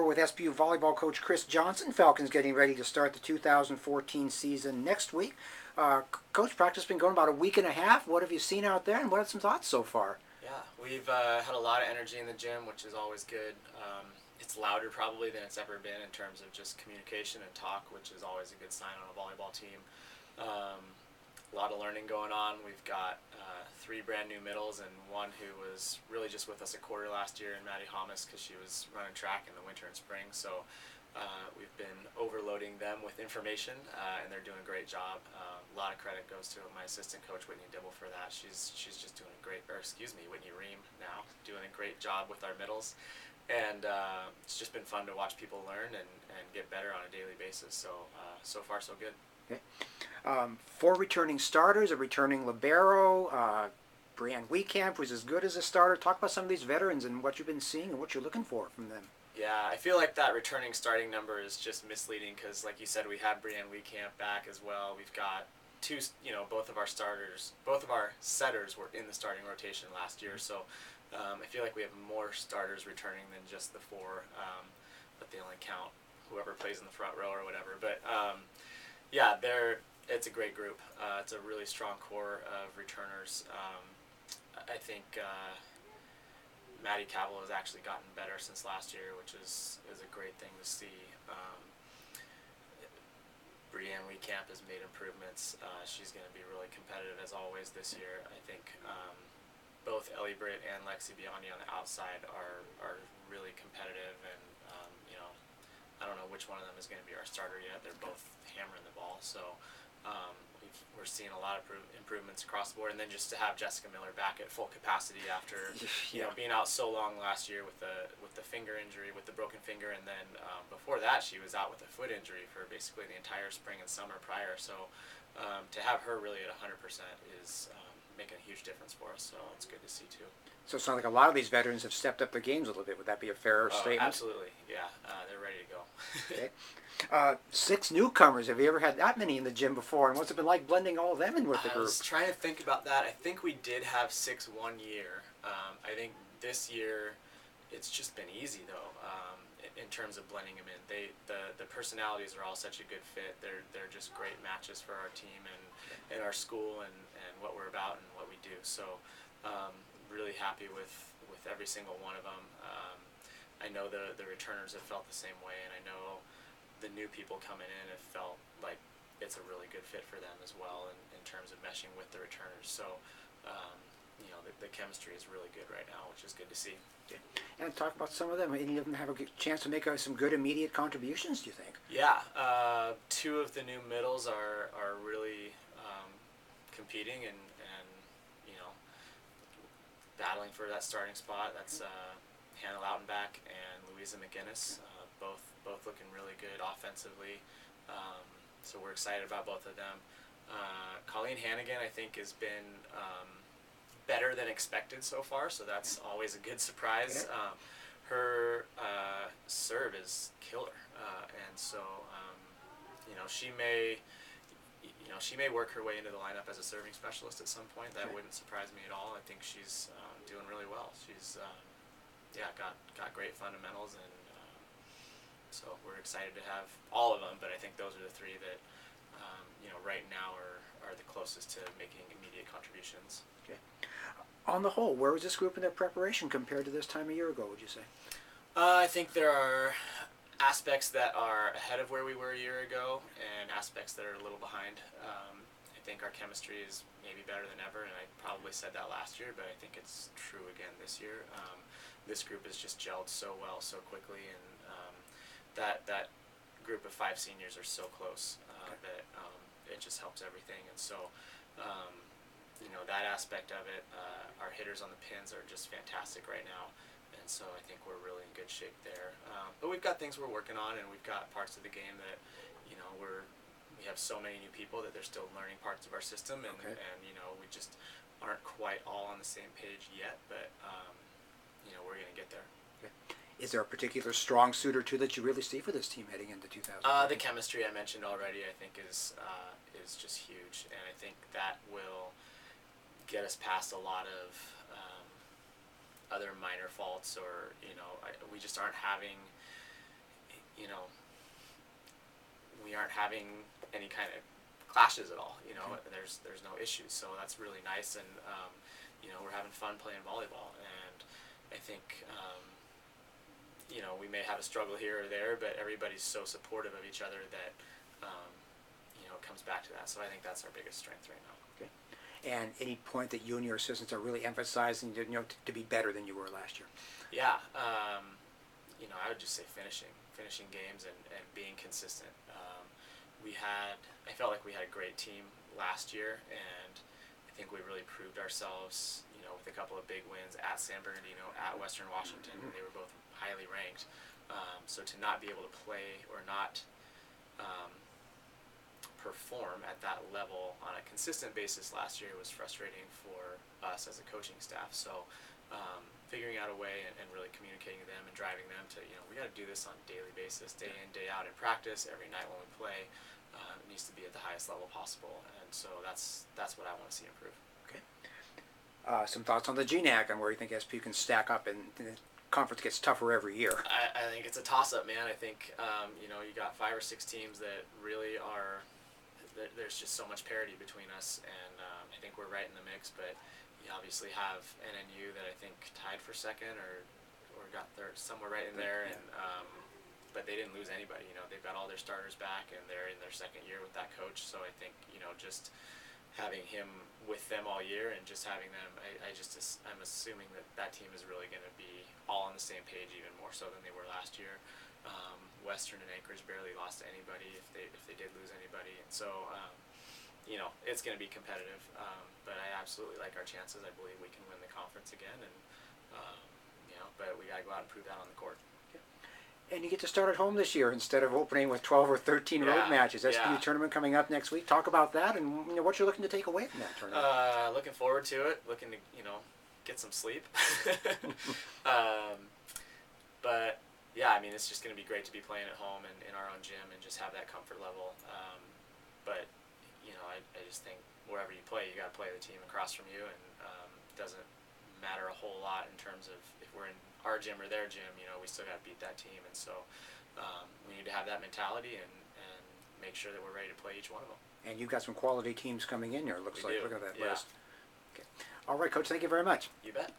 with SPU volleyball coach Chris Johnson. Falcons getting ready to start the 2014 season next week. Coach, practice been going about a week and a half. What have you seen out there, and what are some thoughts so far? Yeah, we've had a lot of energy in the gym, which is always good. It's louder probably than it's ever been in terms of just communication and talk, which is always a good sign on a volleyball team. A lot of learning going on. We've got 3 brand new middles and one who was really just with us a quarter last year, in Maddie Hamas, because she was running track in the winter and spring. So we've been overloading them with information, and they're doing a great job. A lot of credit goes to my assistant coach, Whitney Dibble, for that. She's just doing a great, Whitney Ream now, doing a great job with our middles. And it's just been fun to watch people learn and get better on a daily basis. So far, so good. Okay. 4 returning starters, a returning libero. Brianne Wiecamp was as good as a starter. Talk about some of these veterans and what you've been seeing and what you're looking for from them. Yeah, I feel like that returning starting number is just misleading because, like you said, we have Brianne Wiecamp back as well. We've got 2, both of our setters were in the starting rotation last year. So I feel like we have more starters returning than just the 4, but they only count whoever plays in the front row or whatever. But yeah, it's a great group. It's a really strong core of returners. I think Maddie Cavell has actually gotten better since last year, which is a great thing to see. Brianne Wiecamp has made improvements. She's going to be really competitive as always this year. I think both Ellie Britt and Lexi Biondi on the outside are really competitive, and I don't know which one of them is going to be our starter yet. They're both hammering the ball, so we're seeing a lot of improvements across the board. And then just to have Jessica Miller back at full capacity after being out so long last year with the finger injury, with the broken finger, and then before that she was out with a foot injury for basically the entire spring and summer prior. So to have her really at 100% is making a huge difference for us. So it's good to see too. So it sounds like a lot of these veterans have stepped up their games a little bit. Would that be a fair statement? Absolutely, yeah. They're ready to go. Okay. 6 newcomers. Have you ever had that many in the gym before? And what's it been like blending all of them in with the group? I was trying to think about that. I think we did have 6 one year. I think this year it's just been easy though, in terms of blending them in. The personalities are all such a good fit. They're just great matches for our team and our school and what we're about and what we do. So really happy with every single one of them. I know the returners have felt the same way, and I know the new people coming in have felt like it's a really good fit for them as well in terms of meshing with the returners. So the chemistry is really good right now, which is good to see. Okay. And talk about some of them. Any of them have a good chance to make some good immediate contributions, do you think? Yeah, 2 of the new middles are really competing and battling for that starting spot. That's Hannah Lautenbach and Louisa McGinnis, both looking really good offensively. So we're excited about both of them. Colleen Hannigan, I think, has been better than expected so far, so that's always a good surprise. Yeah. Her serve is killer, and so she may work her way into the lineup as a serving specialist at some point. That wouldn't surprise me at all. I think she's doing really well. She's got great fundamentals, and so we're excited to have all of them. But I think those are the 3 that right now are the closest to making immediate contributions. Okay. On the whole, where was this group in their preparation compared to this time a year ago, would you say? I think there are aspects that are ahead of where we were a year ago and aspects that are a little behind. I think our chemistry is maybe better than ever, and I probably said that last year, but I think it's true again this year. This group has just gelled so well so quickly, and that group of 5 seniors are so close that it just helps everything. And so that aspect of it, our hitters on the pins are just fantastic right now. And so I think we're really in good shape there. But we've got things we're working on, and we've got parts of the game that, we have so many new people that they're still learning parts of our system, and we just aren't quite all on the same page yet. But we're going to get there. Okay. Is there a particular strong suit or 2 that you really see for this team heading into 2000? The chemistry I mentioned already, I think, is just huge, and I think that will get us past a lot of other minor faults, or we just aren't having you know, we aren't having any kind of clashes at all. You know, there's no issues, so that's really nice. And you know, we're having fun playing volleyball, and I think you know, we may have a struggle here or there, but everybody's so supportive of each other that you know, it comes back to that. So I think that's our biggest strength right now. Okay. And any point that you and your assistants are really emphasizing, you know, to be better than you were last year? Yeah, you know, I would just say finishing games and being consistent. I felt like we had a great team last year, and I think we really proved ourselves, you know, with a couple of big wins at San Bernardino, at Western Washington. They were both highly ranked. So to not be able to play or not perform at that level on a consistent basis last year was frustrating for us as a coaching staff. So figuring out a way and really communicating to them and driving them to, you know, we got to do this on a daily basis, day in, day out in practice, every night when we play. It needs to be at the highest level possible, and so that's what I want to see improve. Okay. Some thoughts on the GNAC and where you think SPU can stack up, and the conference gets tougher every year. I think it's a toss-up, man. I think you know, you got 5 or 6 teams that really are. There's just so much parity between us, and I think we're right in the mix. But you obviously have NNU that I think tied for second or got third, somewhere right in there, and but they didn't lose anybody. You know, they've got all their starters back, and they're in their second year with that coach. So I think, you know, just having him with them all year and just having them, I'm assuming that team is really going to be all on the same page, even more so than they were last year. Western and Anchorage barely lost to anybody if they did lose anybody, and so you know, it's going to be competitive. But I absolutely like our chances. I believe we can win the conference again, and you know, but we got to go out and prove that on the court. And you get to start at home this year instead of opening with 12 or 13 road matches. SPU tournament coming up next week. Talk about that and, you know, what you're looking to take away from that tournament. Looking forward to it. Looking to, you know, get some sleep. But yeah, I mean, it's just going to be great to be playing at home and in our own gym and just have that comfort level. But you know, I just think wherever you play, you got to play the team across from you, and it doesn't matter a whole lot in terms of if we're in our gym or their gym. You know, we still got to beat that team, and so we need to have that mentality and make sure that we're ready to play each one of them. And you've got some quality teams coming in here. Looks like. Look at that list. Okay. All right, Coach. Thank you very much. You bet.